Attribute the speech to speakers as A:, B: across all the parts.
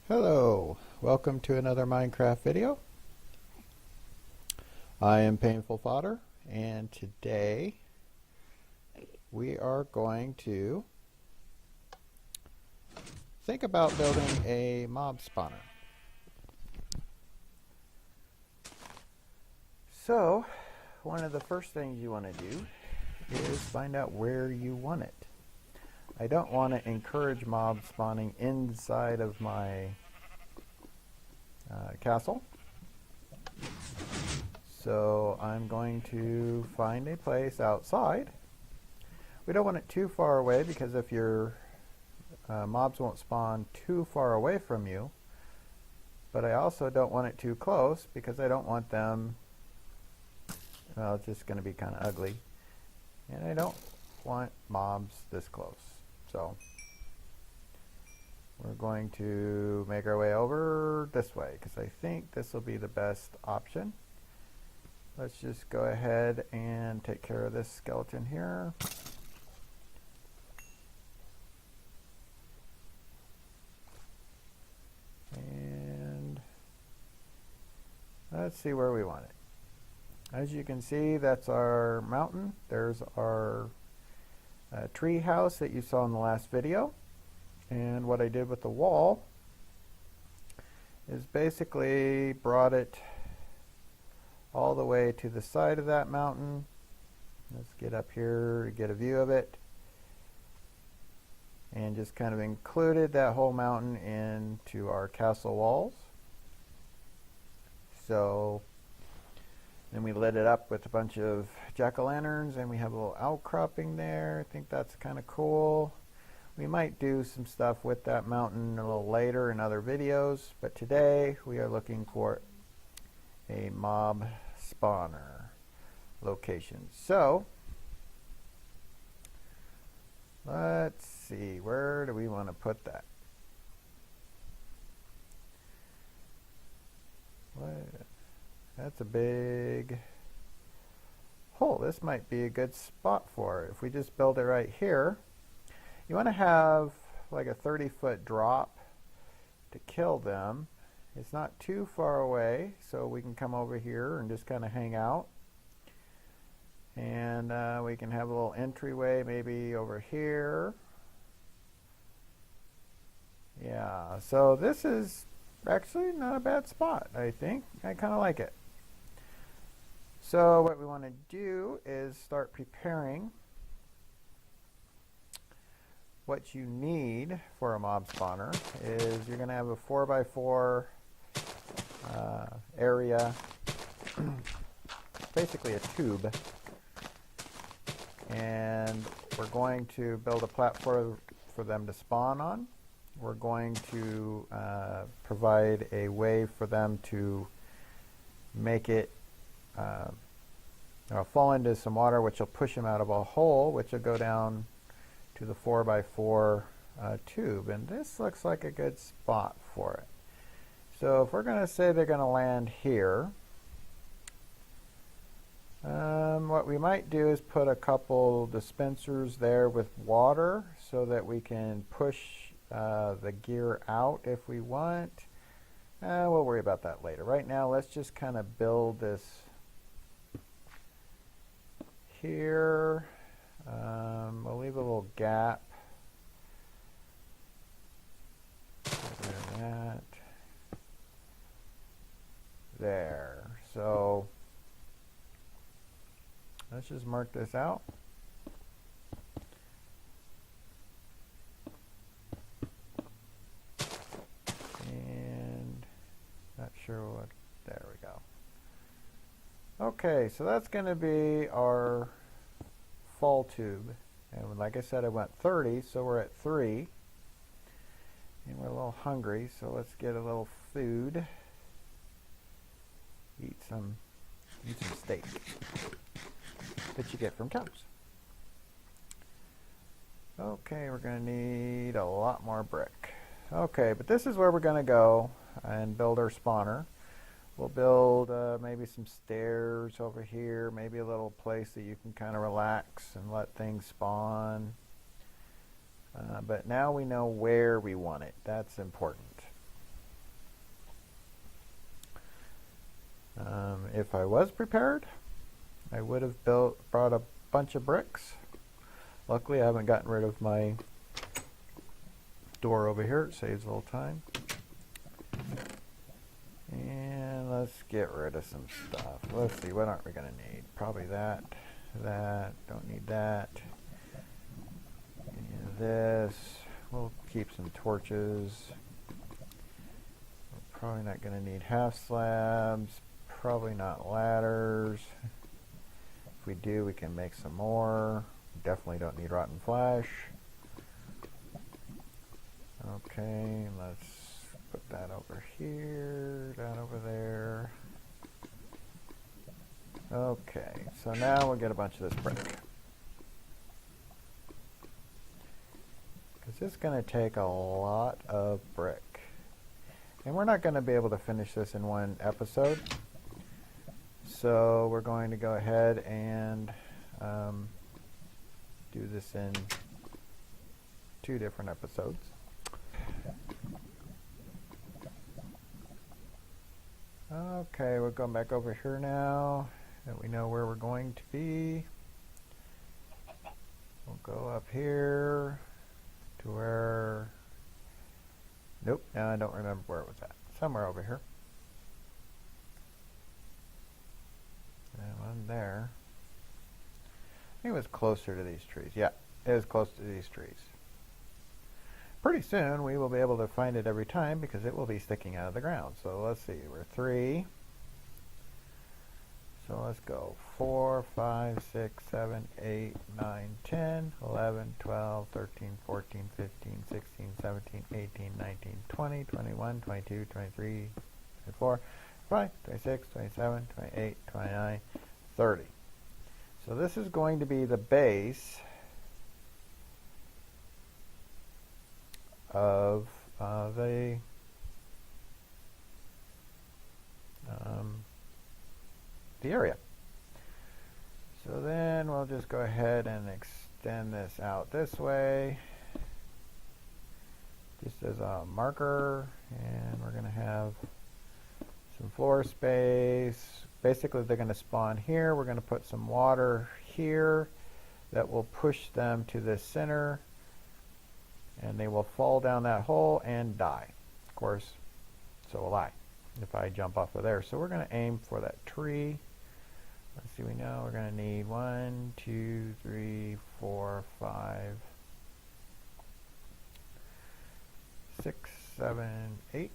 A: Hello, welcome to another Minecraft video. I am Painful Fodder, and today we are going to think about building a mob spawner. So, one of the first things you want to do is find out where you want it. I don't want to encourage mob spawning inside of my castle. So I'm going to find a place outside. We don't want it too far away because if your mobs won't spawn too far away from you, but I also don't want it too close because I don't want them, well, it's just going to be kind of ugly, and I don't want mobs this close. So we're going to make our way over this way because I think this will be the best option. Let's just go ahead and take care of this skeleton here. And let's see where we want it. As you can see, that's our mountain. There's our tree house that you saw in the last video. And what I did with the wall is basically brought it all the way to the side of that mountain. Let's get up here to get a view of it. And just kind of included that whole mountain into our castle walls. So then we lit it up with a bunch of jack-o'-lanterns, and we have a little outcropping there. I think that's kind of cool. We might do some stuff with that mountain a little later in other videos, but today we are looking for a mob spawner location. So let's see, where do we want to put that? That's a big hole. This might be a good spot for it. If we just build it right here, you want to have like a 30-foot drop to kill them. It's not too far away, so we can come over here and just kind of hang out. And we can have a little entryway maybe over here. Yeah, so this is actually not a bad spot, I think. I kind of like it. So what we want to do is start preparing what you need for a mob spawner. Is you're going to have a 4x4 area, basically a tube, and we're going to build a platform for them to spawn on. We're going to provide a way for them to make it fall into some water, which will push them out of a hole, which will go down to the 4x4 tube. And this looks like a good spot for it. So if we're going to say they're going to land here, what we might do is put a couple dispensers there with water so that we can push the gear out if we want. We'll worry about that later. Right now, let's just kind of build this here. We'll leave a little gap. That. There. So let's just mark this out. And not sure what, there we go. Okay, so that's going to be our fall tube. And like I said, I went 30, so we're at 3. And we're a little hungry, so let's get a little food. Eat some steak that you get from cows. Okay, we're going to need a lot more brick. Okay, but this is where we're going to go and build our spawner. We'll build maybe some stairs over here, maybe a little place that you can kind of relax and let things spawn. But now we know where we want it. That's important. If I was prepared, I would have brought a bunch of bricks. Luckily, I haven't gotten rid of my door over here. It saves a little time. And let's get rid of some stuff. Let's see, what aren't we going to need? Probably that, don't need that. And this, we'll keep some torches. We're probably not going to need half slabs, probably not ladders. If we do, we can make some more. Definitely don't need rotten flesh. Okay, let's put that over here, that over there. Okay, so now we'll get a bunch of this brick. Because it's going to take a lot of brick. And we're not going to be able to finish this in one episode. So we're going to go ahead and do this in 2 different episodes. Okay, we're going back over here now that we know where we're going to be. We'll go up here to where, nope, now I don't remember where it was at. Somewhere over here. And one there. I think it was closer to these trees. Yeah, it was close to these trees. Pretty soon we will be able to find it every time because it will be sticking out of the ground. So let's see, we're 3. So let's go 4, 5, 6, 7, 8, 9, 10, 11, 12, 13, 14, 15, 16, 17, 18, 19, 20, 21, 22, 23, 24, 25, 26, 27, 28, 29, 30. So this is going to be the base of the area. So then we'll just go ahead and extend this out this way, just as a marker, and we're going to have some floor space. Basically, they're going to spawn here. We're going to put some water here that will push them to the center, and they will fall down that hole and die. Of course, so will I if I jump off of there. So we're going to aim for that tree. Let's see, we know we're going to need 1, 2, 3, 4, 5, 6, 7, 8.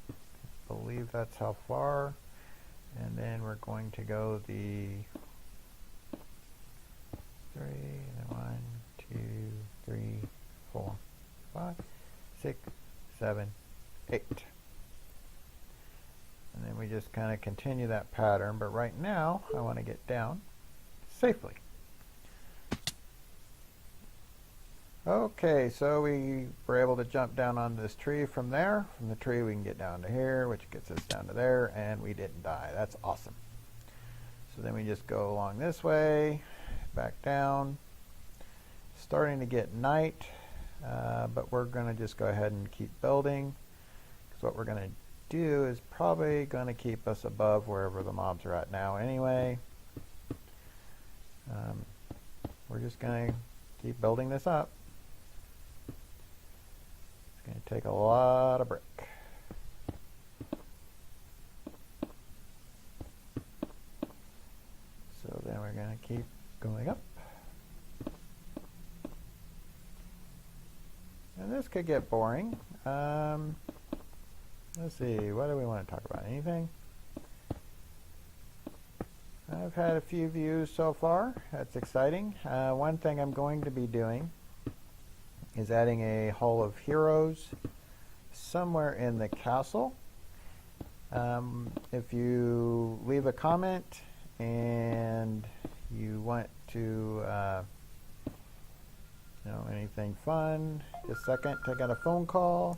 A: I believe that's how far. And then we're going to go the 3, and 1, 2, 3, 4, 5, 6, 7, 8. And then we just kind of continue that pattern, but right now I want to get down safely. Okay, so we were able to jump down on this tree from there. From the tree we can get down to here, which gets us down to there, and we didn't die. That's awesome. So then we just go along this way, back down. Starting to get night, but we're going to just go ahead and keep building, because what we're going to do is probably going to keep us above wherever the mobs are at now anyway. We're just going to keep building this up. It's going to take a lot of brick. So then we're going to keep going up. And this could get boring. Let's see, what do we want to talk about? Anything? I've had a few views so far. That's exciting. One thing I'm going to be doing is adding a Hall of Heroes somewhere in the castle. If you leave a comment and you want to anything fun, just a second, I got a phone call.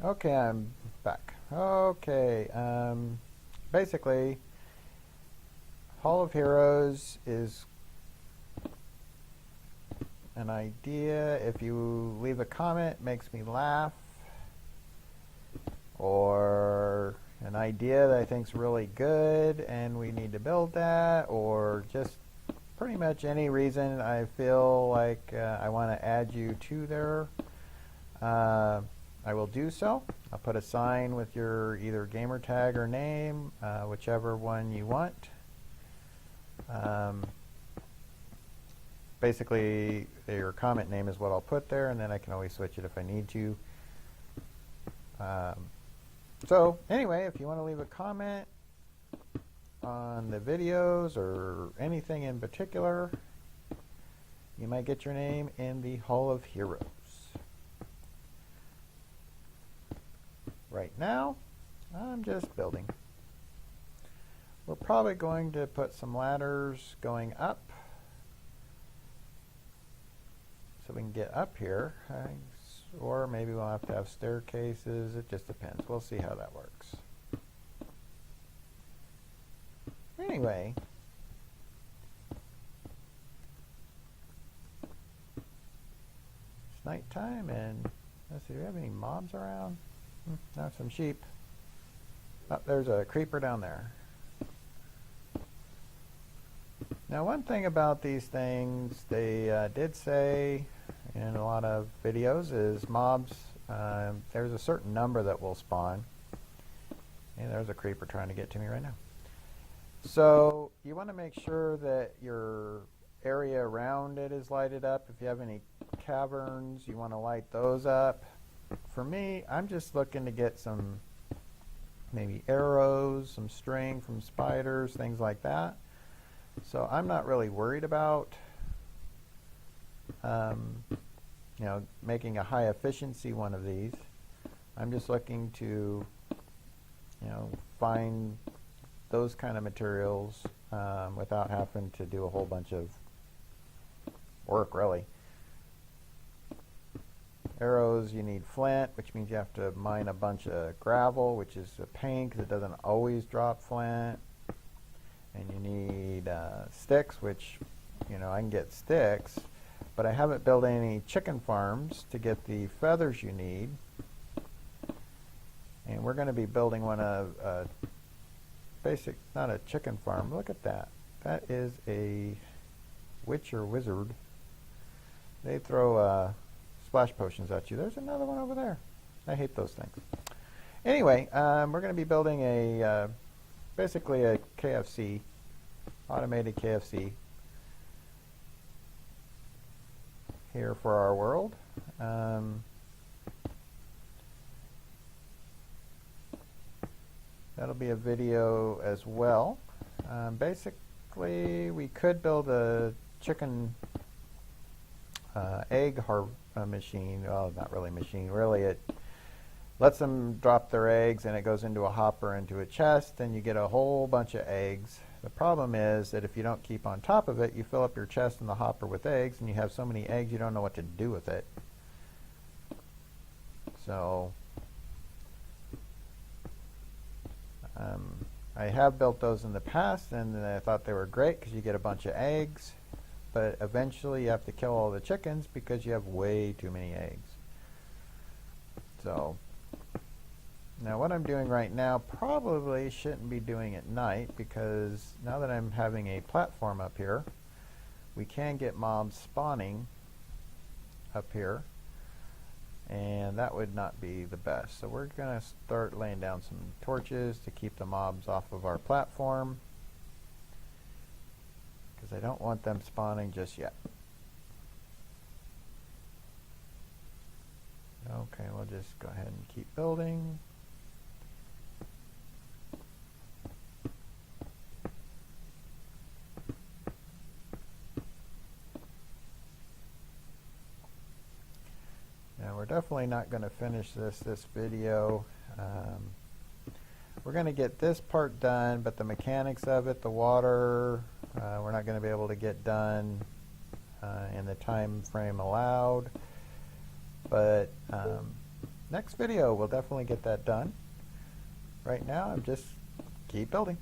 A: Okay, I'm back. Okay, basically, Hall of Heroes is an idea. If you leave a comment, it makes me laugh, or an idea that I think's really good and we need to build that, or just pretty much any reason I feel like I want to add you to there, I will do so. I'll put a sign with your either gamer tag or name, whichever one you want. Basically, your comment name is what I'll put there, and then I can always switch it if I need to. So anyway, if you want to leave a comment on the videos or anything in particular, you might get your name in the Hall of Heroes. Right now, I'm just building. We're probably going to put some ladders going up so we can get up here. Or maybe we'll have to have staircases. It just depends. We'll see how that works. Anyway, it's nighttime, and let's see, do we have any mobs around? No, some sheep. Oh, there's a creeper down there. Now, one thing about these things, they did say in a lot of videos, is mobs, there's a certain number that will spawn. And there's a creeper trying to get to me right now. So you want to make sure that your area around it is lighted up. If you have any caverns, you want to light those up. For me, I'm just looking to get some maybe arrows, some string from spiders, things like that. So I'm not really worried about making a high efficiency one of these. I'm just looking to find those kind of materials without having to do a whole bunch of work, really. Arrows, you need flint, which means you have to mine a bunch of gravel, which is a pain because it doesn't always drop flint. And you need sticks, which, I can get sticks, but I haven't built any chicken farms to get the feathers you need. And we're going to be building one of not a chicken farm. Look at that. That is a witch or wizard. They throw splash potions at you. There's another one over there. I hate those things. Anyway, we're going to be building a basically a KFC, automated KFC here for our world. That'll be a video as well. Basically, we could build a chicken egg machine. Well, not really machine. Really, it lets them drop their eggs, and it goes into a hopper, into a chest, and you get a whole bunch of eggs. The problem is that if you don't keep on top of it, you fill up your chest and the hopper with eggs, and you have so many eggs you don't know what to do with it. So I have built those in the past, and I thought they were great because you get a bunch of eggs, but eventually you have to kill all the chickens because you have way too many eggs. So now what I'm doing right now probably shouldn't be doing at night, because now that I'm having a platform up here, we can get mobs spawning up here, and that would not be the best. So we're going to start laying down some torches to keep the mobs off of our platform, because I don't want them spawning just yet. Okay, we'll just go ahead and keep building. Now we're definitely not going to finish this video. We're going to get this part done, but the mechanics of it, the water, we're not going to be able to get done in the time frame allowed. But next video, we'll definitely get that done. Right now, I'm just keep building.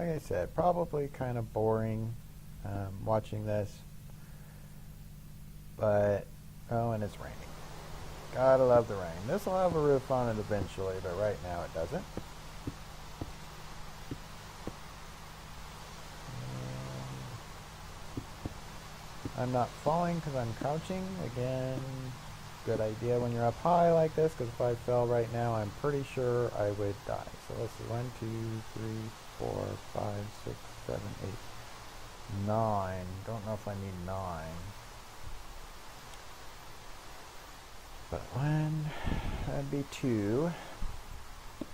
A: like I said, probably kind of boring watching this. But, oh, and it's raining. Gotta love the rain. This will have a roof on it eventually, but right now it doesn't. I'm not falling because I'm crouching. Again, good idea when you're up high like this, because if I fell right now, I'm pretty sure I would die. So let's see, 1, 2, 3, 4, 5, 6, 7, 8, 9. Don't know if I need 9. But 1, that'd be 2,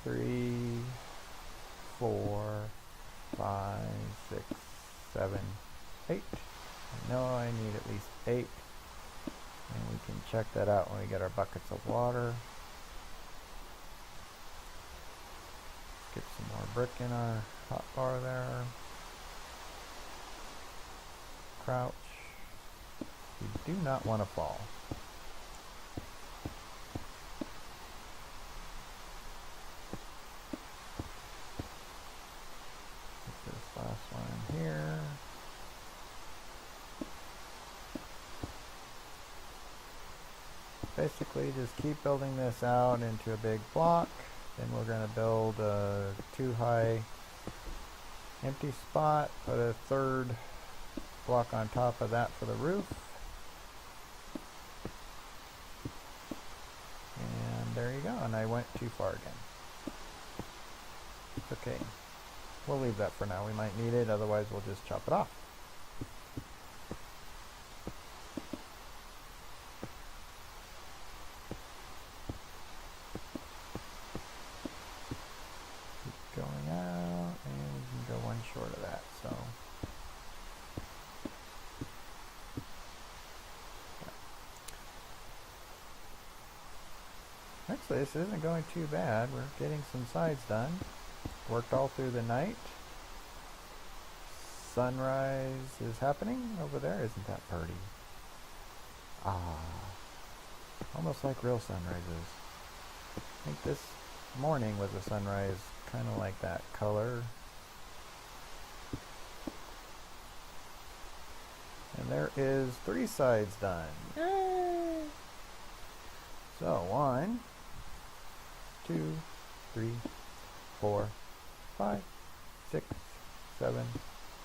A: 3, 4, 5, 6, 7, 8. I know I need at least 8. And we can check that out when we get our buckets of water. Get some more brick in our hot bar there. Crouch. You do not want to fall. Get this last one here. Basically, just keep building this out into a big block. Then we're going to build a 2-high empty spot, put a 3rd block on top of that for the roof. And there you go, and I went too far again. It's okay. We'll leave that for now. We might need it, otherwise we'll just chop it off. Going out, and we can go one short of that, so. Yeah. Actually, this isn't going too bad. We're getting some sides done. Worked all through the night. Sunrise is happening over there. Isn't that pretty? Ah, almost like real sunrises. I think this morning was a sunrise kind of like that color. And there is 3 sides done. Yay! So 1, 2, 3, 4, 5, 6, 7,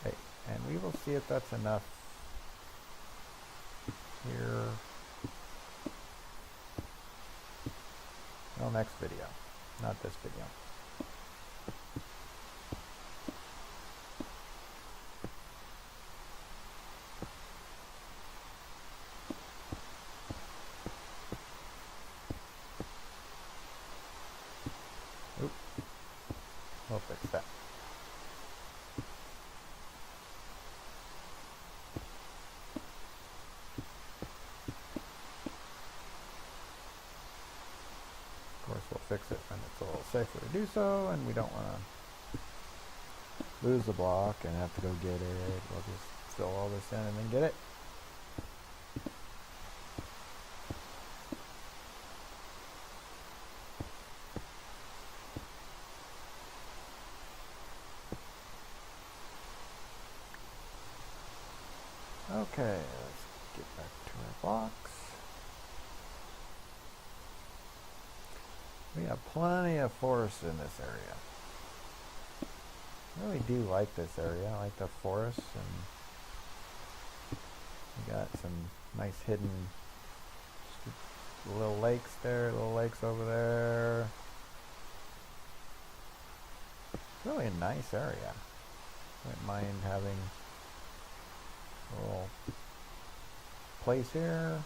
A: 8. And we will see if that's enough here. Well, next video, not this video. Oop. We'll fix that. Of course, we'll fix it when it's a little safer to do so, and we don't want to lose the block and have to go get it. We'll just fill all this in and then get it. Okay, let's get back to our blocks. We have plenty of forest in this area. I really do like this area. I like the forests, and we got some nice hidden little lakes there, little lakes over there. It's really a nice area. I wouldn't mind having a little place here.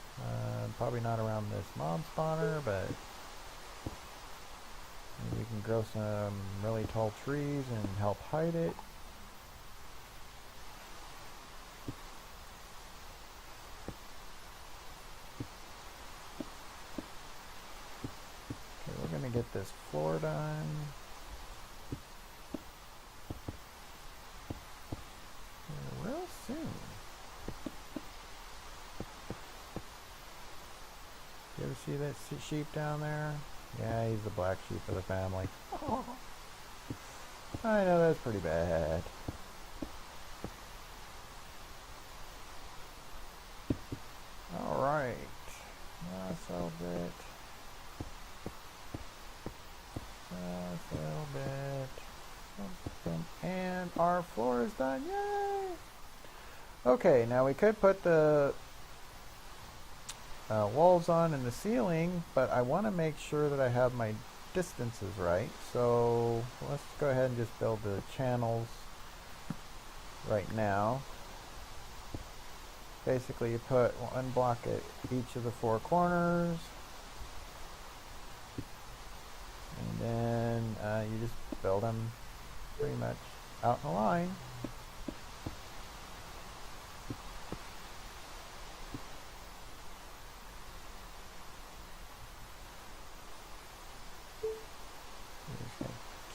A: Probably not around this mob spawner, but maybe we can grow some really tall trees and help hide it. Okay, we're gonna get this floor done. Real soon. You ever see that sheep down there? Yeah, he's the black sheep of the family. Oh, I know that's pretty bad. Alright. Last little bit. Last little bit. And our floor is done. Yay! Okay, now we could put the walls on in the ceiling, but I want to make sure that I have my distances right. So let's go ahead and just build the channels right now. Basically, you put one block at each of the four corners, and then you just build them pretty much out in a line.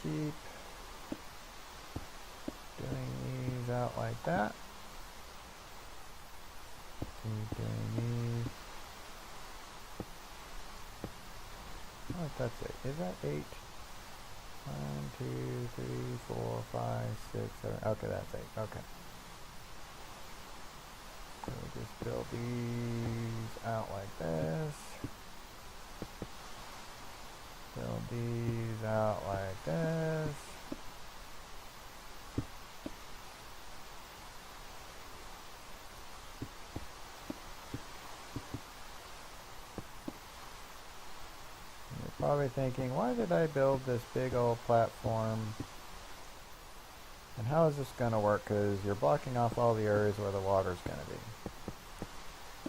A: Keep doing these out like that. Keep doing these. Oh, that's it. Is that 8? 1, 2, 3, 4, 5, 6, 7. Okay, that's 8. Okay. So we just build these out like this. Build these out like this. You're probably thinking, why did I build this big old platform? And how is this going to work? Because you're blocking off all the areas where the water's going to be.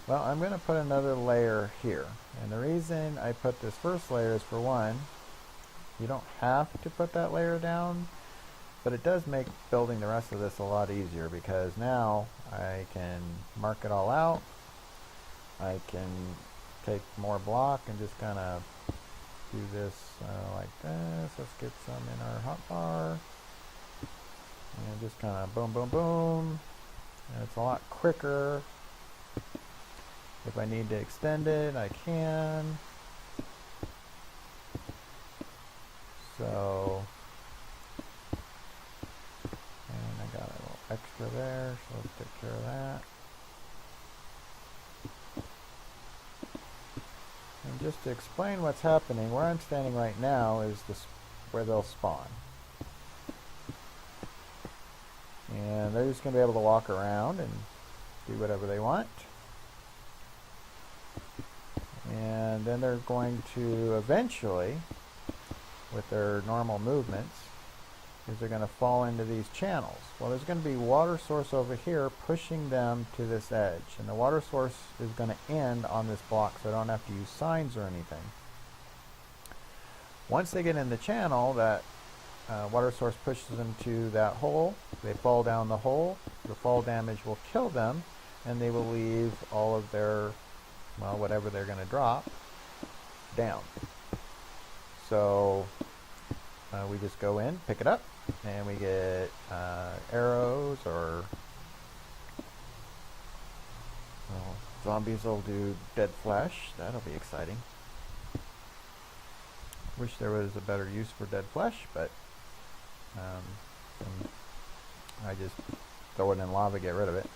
A: Well, I'm going to put another layer here. And the reason I put this first layer is, for one, you don't have to put that layer down, but it does make building the rest of this a lot easier, because now I can mark it all out. I can take more block and just kind of do this like this. Let's get some in our hotbar. And just kind of boom, boom, boom. And it's a lot quicker. If I need to extend it, I can. So, and I got a little extra there, so let's take care of that. And just to explain what's happening, where I'm standing right now is this where they'll spawn. And they're just going to be able to walk around and do whatever they want. And then they're going to eventually, with their normal movements, is they're going to fall into these channels. Well, there's going to be water source over here pushing them to this edge. And the water source is going to end on this block, so I don't have to use signs or anything. Once they get in the channel, that water source pushes them to that hole. They fall down the hole. The fall damage will kill them, and they will leave all of their, well, whatever they're going to drop, down. So we just go in, pick it up, and we get arrows, or well, zombies will do dead flesh. That'll be exciting. Wish there was a better use for dead flesh, but I just throw it in lava, get rid of it.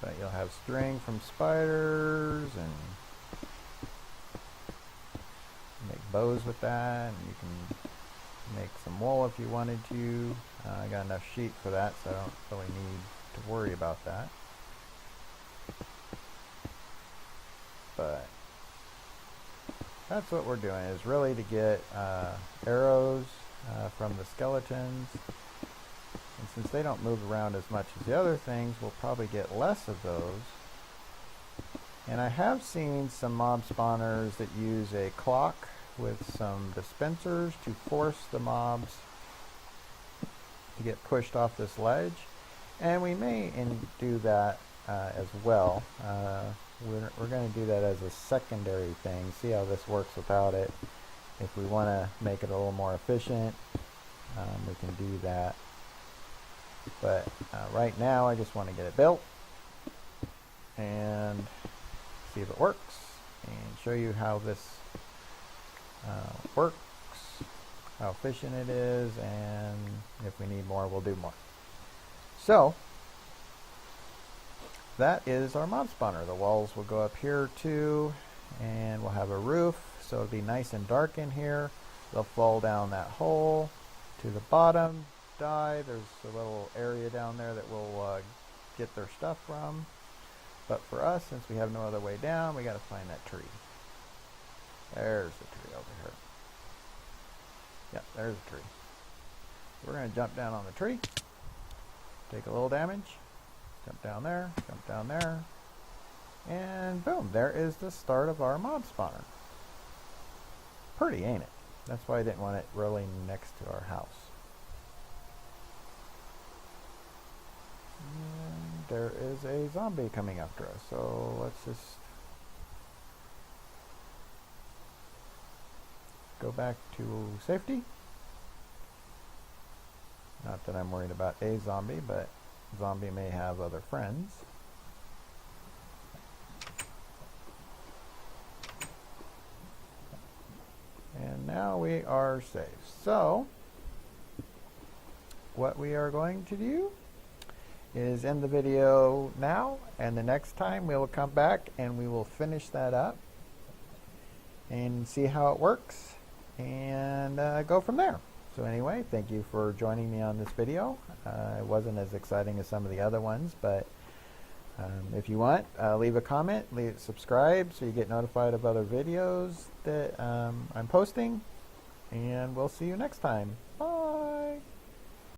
A: But you'll have string from spiders, and make bows with that, and you can make some wool if you wanted to. I got enough sheep for that, so I don't really need to worry about that. But that's what we're doing, is really to get arrows from the skeletons. And since they don't move around as much as the other things, we'll probably get less of those. And I have seen some mob spawners that use a clock with some dispensers to force the mobs to get pushed off this ledge. And we may do that as well. We're going to do that as a secondary thing, see how this works without it. If we want to make it a little more efficient, we can do that. But right now I just want to get it built and see if it works and show you how this works, how efficient it is, and if we need more, we'll do more. So that is our mob spawner. The walls will go up here too, and we'll have a roof, so it'll be nice and dark in here. They'll fall down that hole to the bottom, die. There's a little area down there that we'll get their stuff from. But for us, since we have no other way down, we got to find that tree. There's the tree over here. Yep, there's the tree. We're going to jump down on the tree, take a little damage, jump down there, and boom, there is the start of our mob spawner. Pretty, ain't it? That's why I didn't want it really next to our house. And there is a zombie coming after us, so let's just go back to safety. Not that I'm worried about a zombie, but zombie may have other friends. And now we are safe. So what we are going to do is end the video now, and the next time we will come back and we will finish that up and see how it works and go from there. So anyway, thank you for joining me on this video. It wasn't as exciting as some of the other ones, but if you want, leave a comment, subscribe so you get notified of other videos that I'm posting, and we'll see you next time. Bye.